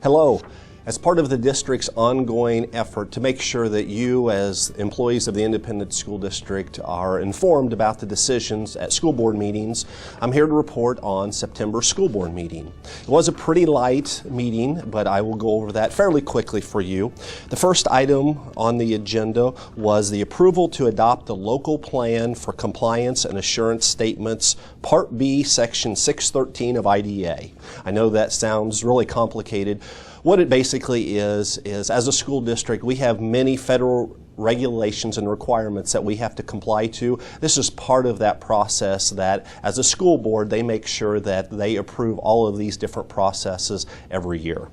Hello. As part of the district's ongoing effort to make sure that you as employees of the Independent School District are informed about the decisions at school board meetings, I'm here to report on September school board meeting. It was a pretty light meeting, but I will go over that fairly quickly for you. The first item on the agenda was the approval to adopt the local plan for compliance and assurance statements, Part B, Section 613 of IDA. I know that sounds really complicated. What it basically is as a school district, we have many federal regulations and requirements that we have to comply to. This is part of that process that as a school board, they make sure that they approve all of these different processes every year.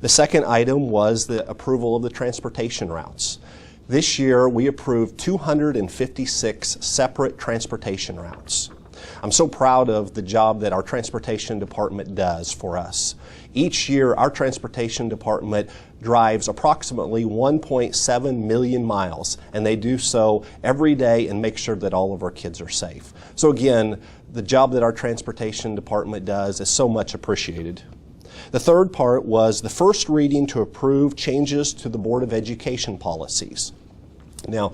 The second item was the approval of the transportation routes. This year, we approved 256 separate transportation routes. I'm so proud of the job that our transportation department does for us. Each year, our transportation department drives approximately 1.7 million miles, and they do so every day and make sure that all of our kids are safe. So again, the job that our transportation department does is so much appreciated. The third part was the first reading to approve changes to the Board of Education policies. Now,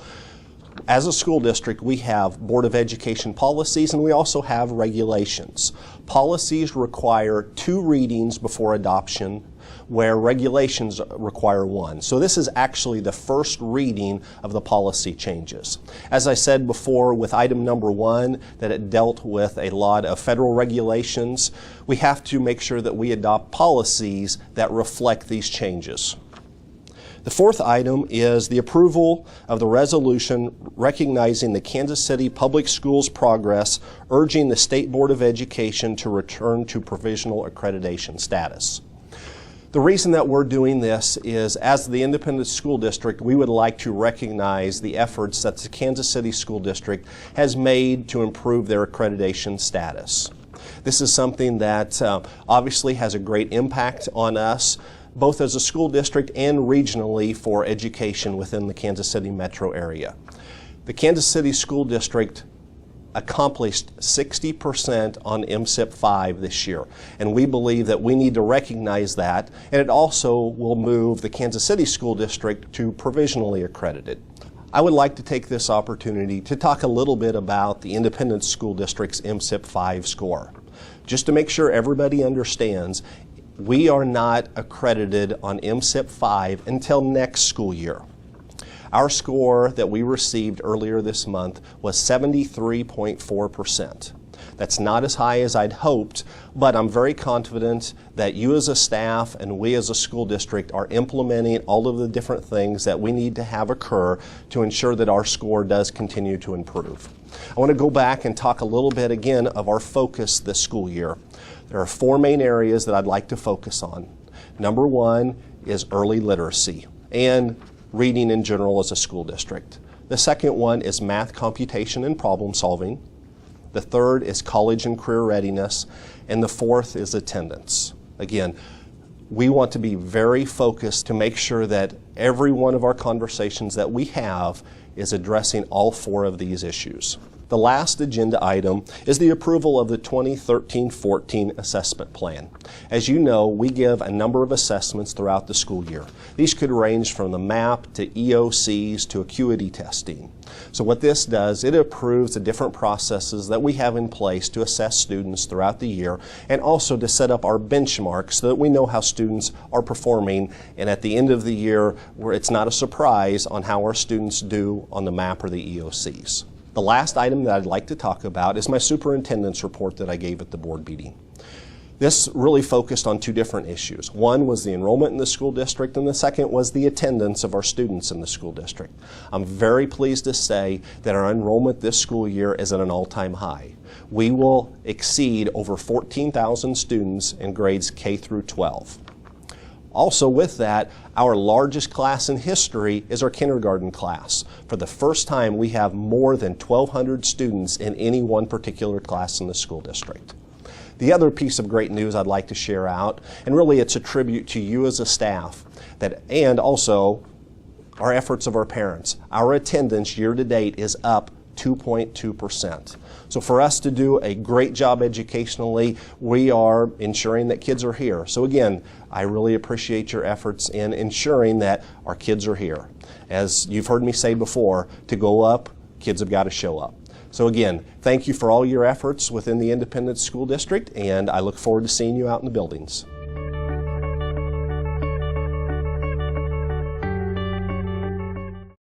as a school district, we have Board of Education policies and we also have regulations. Policies require 2 readings before adoption, where regulations require 1. So this is actually the first reading of the policy changes. As I said before with item number 1, that it dealt with a lot of federal regulations, we have to make sure that we adopt policies that reflect these changes. The fourth item is the approval of the resolution recognizing the Kansas City Public Schools progress, urging the State Board of Education to return to provisional accreditation status. The reason that we're doing this is, as the Independent School District, we would like to recognize the efforts that the Kansas City School District has made to improve their accreditation status. This is something that obviously has a great impact on us, both as a school district and regionally for education within the Kansas City metro area. The Kansas City School District accomplished 60% on MSIP 5 this year, and we believe that we need to recognize that, and it also will move the Kansas City School District to provisionally accredited. I would like to take this opportunity to talk a little bit about the Independent School District's MSIP 5 score. Just to make sure everybody understands, we are not accredited on MSIP 5 until next school year. Our score that we received earlier this month was 73.4%. That's not as high as I'd hoped, but I'm very confident that you as a staff and we as a school district are implementing all of the different things that we need to have occur to ensure that our score does continue to improve. I want to go back and talk a little bit again of our focus this school year. There are 4 main areas that I'd like to focus on. Number 1 is early literacy and reading in general as a school district. The second one is math, computation, and problem solving. The third is college and career readiness. And the fourth is attendance. Again, we want to be very focused to make sure that every one of our conversations that we have is addressing all 4 of these issues. The last agenda item is the approval of the 2013-14 assessment plan. As you know, we give a number of assessments throughout the school year. These could range from the MAP to EOCs to acuity testing. So what this does, it approves the different processes that we have in place to assess students throughout the year and also to set up our benchmarks so that we know how students are performing, and at the end of the year where it's not a surprise on how our students do on the MAP or the EOCs. The last item that I'd like to talk about is my superintendent's report that I gave at the board meeting. This really focused on 2 different issues. One was the enrollment in the school district, and the second was the attendance of our students in the school district. I'm very pleased to say that our enrollment this school year is at an all-time high. We will exceed over 14,000 students in grades K through 12. Also with that, our largest class in history is our kindergarten class. For the first time, we have more than 1,200 students in any one particular class in the school district. The other piece of great news I'd like to share out, and really it's a tribute to you as a staff, and also our efforts of our parents. Our attendance year to date is up 2.2%. So for us to do a great job educationally, we are ensuring that kids are here. So again, I really appreciate your efforts in ensuring that our kids are here. As you've heard me say before, to go up, kids have got to show up. So again, thank you for all your efforts within the Independence School District, and I look forward to seeing you out in the buildings.